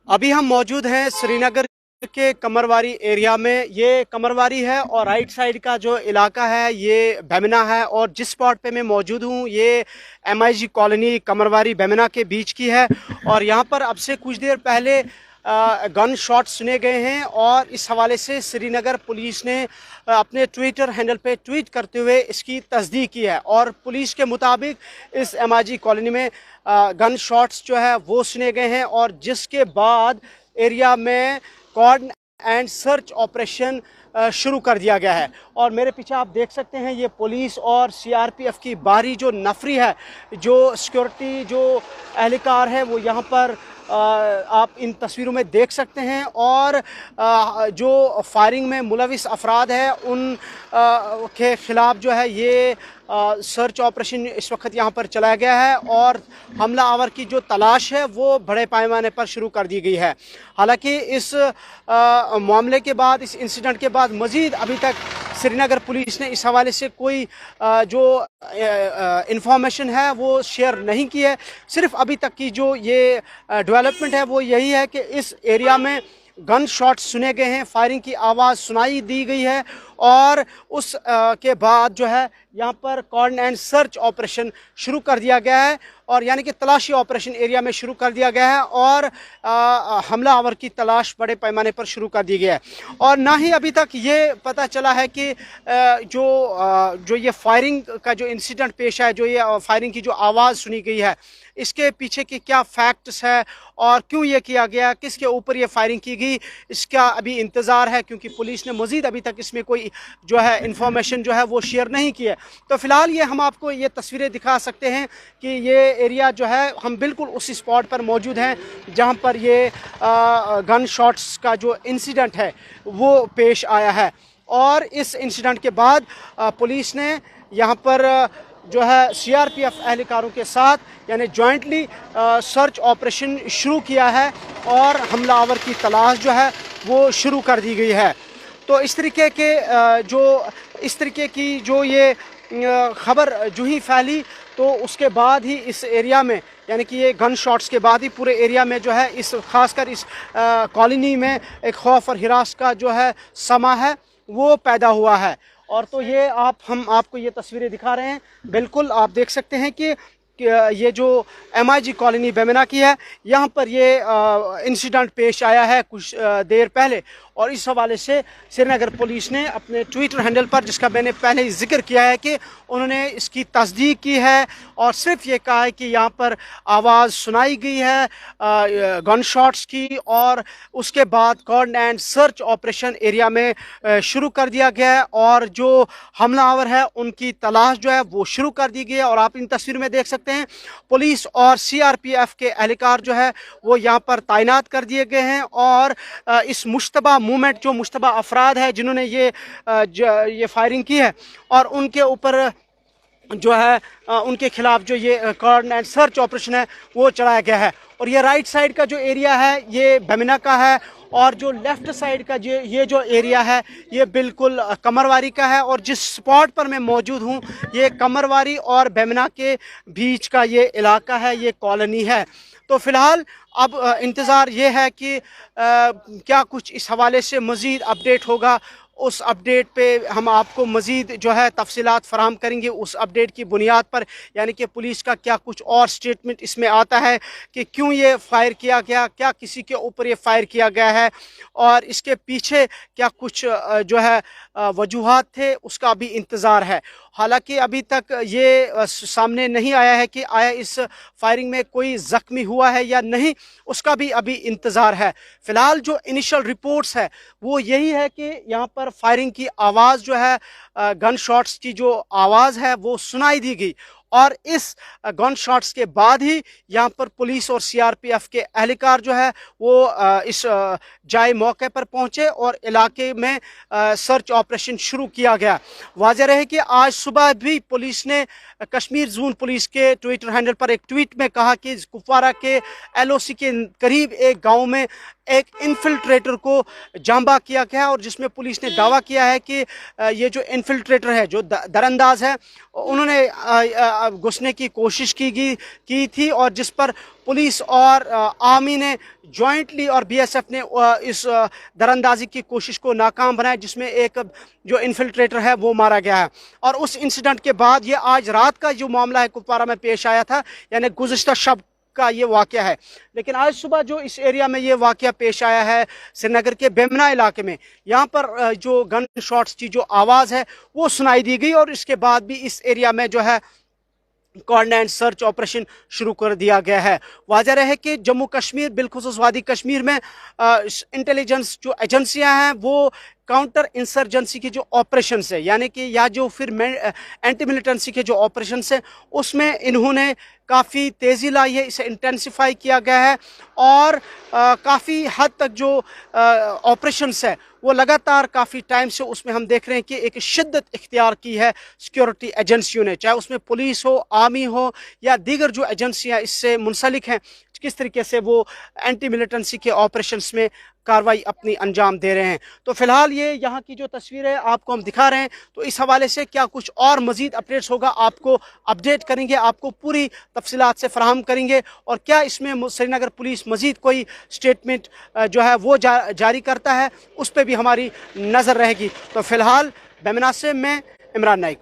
अभी हम मौजूद हैं श्रीनगर के कमरवारी एरिया में। ये कमरवारी है और राइट साइड का जो इलाका है ये बेमना है, और जिस स्पॉट पे मैं मौजूद हूँ ये MIG कॉलोनी कमरवारी बेमना के बीच की है। और यहाँ पर अब से कुछ देर पहले गन शॉट सुने गए हैं, और इस हवाले से श्रीनगर पुलिस ने अपने ट्विटर हैंडल पे ट्वीट करते हुए इसकी तस्दीक की है। और पुलिस के मुताबिक इस MIG कॉलोनी में गन शॉट्स जो है वो सुने गए हैं, और जिसके बाद एरिया में कॉर्ड एंड सर्च ऑपरेशन शुरू कर दिया गया है। और मेरे पीछे आप देख सकते हैं ये पुलिस और CRPF की बाहरी जो नफरी है, जो सिक्योरिटी जो एहलकार है वो यहाँ पर आप इन तस्वीरों में देख सकते हैं। और जो फायरिंग में मुलविस अफराद हैं उन के ख़िलाफ़ जो है ये सर्च ऑपरेशन इस वक्त यहाँ पर चलाया गया है, और हमला आवर की जो तलाश है वो बड़े पैमाने पर शुरू कर दी गई है। हालांकि इस मामले के बाद, इस इंसिडेंट के बाद मज़ीद अभी तक श्रीनगर पुलिस ने इस हवाले से कोई जो इंफॉर्मेशन है वो शेयर नहीं की है। सिर्फ अभी तक की जो ये डेवलपमेंट है वो यही है कि इस एरिया में गन शॉट सुने गए हैं, फायरिंग की आवाज़ सुनाई दी गई है, और उस के बाद जो है यहाँ पर कॉर्ड एंड सर्च ऑपरेशन शुरू कर दिया गया है, और यानी कि तलाशी ऑपरेशन एरिया में शुरू कर दिया गया है, और हमला आवर की तलाश बड़े पैमाने पर शुरू कर दी गई है। और ना ही अभी तक ये पता चला है कि जो ये फायरिंग का जो इंसिडेंट पेश है, जो ये फायरिंग की जो आवाज़ सुनी गई है, इसके पीछे के क्या फैक्ट्स है और क्यों ये किया गया, किसके ऊपर ये फायरिंग की गई, इसका अभी इंतज़ार है, क्योंकि पुलिस ने मज़ीद अभी तक इसमें कोई जो है इंफॉर्मेशन जो है वो शेयर नहीं की है। तो फ़िलहाल ये हम आपको ये तस्वीरें दिखा सकते हैं कि ये एरिया जो है, हम बिल्कुल उसी स्पॉट पर मौजूद हैं जहाँ पर ये गन शॉट्स का जो इंसिडेंट है वो पेश आया है। और इस इंसिडेंट के बाद पुलिस ने यहाँ पर जो है CRPF एहलकारों के साथ यानी जॉइंटली सर्च ऑपरेशन शुरू किया है, और हमलावर की तलाश जो है वो शुरू कर दी गई है। तो इस तरीके की जो ये खबर जो ही फैली, तो उसके बाद ही इस एरिया में, यानी कि ये गन शॉट्स के बाद ही पूरे एरिया में जो है, इस खासकर इस कॉलोनी में एक खौफ और हिरास का जो है समा है वो पैदा हुआ है। और तो ये हम आपको ये तस्वीरें दिखा रहे हैं, बिल्कुल आप देख सकते हैं कि ये जो MIG कॉलोनी बेमना की है, यहाँ पर ये इंसिडेंट पेश आया है कुछ देर पहले, और इस हवाले से श्रीनगर पुलिस ने अपने ट्विटर हैंडल पर, जिसका मैंने पहले ही जिक्र किया है कि उन्होंने इसकी तस्दीक की है, और सिर्फ ये कहा है कि यहाँ पर आवाज़ सुनाई गई है गन शॉट्स की, और उसके बाद cordon and search operation area में शुरू कर दिया गया है, और जो हमलावर है उनकी तलाश जो है वो शुरू कर दी गई है। और आप इन तस्वीर में देख सकते हैं पुलिस और CRPF के एहलकार जो है वो यहाँ पर तैनात कर दिए गए हैं, और इस मुश्तबा मूवमेंट, जो मुश्तबा अफराद है जिन्होंने ये फायरिंग की है, और उनके ऊपर जो है उनके खिलाफ जो ये कॉर्ड एंड सर्च ऑपरेशन है वो चलाया गया है। और ये राइट साइड का जो एरिया है ये बेमना का है, और जो लेफ़्ट साइड का ये जो एरिया है ये बिल्कुल कमरवारी का है। और जिस स्पॉट पर मैं मौजूद हूँ ये कमरवारी और बेमना के बीच का ये इलाका है, ये कॉलोनी है। तो फ़िलहाल अब इंतज़ार ये है कि क्या कुछ इस हवाले से मज़ीद अपडेट होगा। उस अपडेट पे हम आपको मज़ीद जो है तफसीलात फ़राहम करेंगे। उस अपडेट की बुनियाद पर, यानी कि पुलिस का क्या कुछ और स्टेटमेंट इसमें आता है कि क्यों ये फ़ायर किया गया, क्या किसी के ऊपर ये फ़ायर किया गया है, और इसके पीछे क्या कुछ जो है वजूहात थे, उसका भी इंतज़ार है। हालांकि अभी तक ये सामने नहीं आया है कि आया इस फायरिंग में कोई ज़ख्मी हुआ है या नहीं, उसका भी अभी इंतज़ार है। फ़िलहाल जो इनिशियल रिपोर्ट्स है वो यही है कि यहाँ पर फायरिंग की आवाज़ जो है, गन शॉट्स की जो आवाज़ है वो सुनाई दी गई, और इस गन शॉट्स के बाद ही यहाँ पर पुलिस और CRPF के एहलकार जो है वो इस जाए मौके पर पहुँचे और इलाके में सर्च ऑपरेशन शुरू किया गया। वाज़ेह रहे कि आज सुबह भी पुलिस ने कश्मीर जोन पुलिस के ट्विटर हैंडल पर एक ट्वीट में कहा कि कुपवारा के LOC के करीब एक गांव में एक इन्फिल्ट्रेटर को जांबा किया गया है, और जिसमें पुलिस ने दावा किया है कि ये जो इन्फिल्ट्रेटर है, जो दरअंदाज है, उन्होंने घुसने की कोशिश की थी, और जिस पर पुलिस और आर्मी ने जॉइंटली और बीएसएफ ने इस दरअंदाजी की कोशिश को नाकाम बनाया, जिसमें एक जो इन्फिल्ट्रेटर है वो मारा गया है। और उस इंसिडेंट के बाद ये आज रात का जो मामला है कुपवारा में पेश आया था, यानी गुज़िश्ता शब का ये वाक़या है। लेकिन आज सुबह जो इस एरिया में ये वाक़या पेश आया है श्रीनगर के बेमना इलाके में, यहाँ पर जो गन शॉट्स की जो आवाज़ है वो सुनाई दी गई, और इसके बाद भी इस एरिया में जो है कोऑर्डिनेट सर्च ऑपरेशन शुरू कर दिया गया है। वाज़ह है कि जम्मू कश्मीर बिलखुसूस वादी कश्मीर में इंटेलिजेंस जो एजेंसियां हैं वो काउंटर इंसर्जेंसी के जो ऑपरेशन है, यानी कि या जो फिर एंटी मिलिटेंसी के जो ऑपरेशन है, उसमें इन्होंने काफ़ी तेज़ी लाई है, इसे इंटेंसिफाई किया गया है, और काफ़ी हद तक जो ऑपरेशंस है वो लगातार काफ़ी टाइम से उसमें हम देख रहे हैं कि एक शिद्दत इख्तियार की है सिक्योरिटी एजेंसियों ने, चाहे उसमें पुलिस हो, आर्मी हो, या दीगर जो एजेंसियां इससे मुंसलिक हैं, किस तरीके से वो एंटी मिलिटेंसी के ऑपरेशंस में कार्रवाई अपनी अंजाम दे रहे हैं। तो फिलहाल ये यहाँ की जो तस्वीर है आपको हम दिखा रहे हैं। तो इस हवाले से क्या कुछ और मज़ीद अपडेट्स होगा आपको अपडेट करेंगे, आपको पूरी तफसीलात से फराहम करेंगे, और क्या इसमें श्रीनगर पुलिस मज़ीद कोई स्टेटमेंट जो है वो जारी करता है, उस पर भी हमारी नज़र रहेगी। तो फिलहाल बेमना से मैं इमरान नाइक।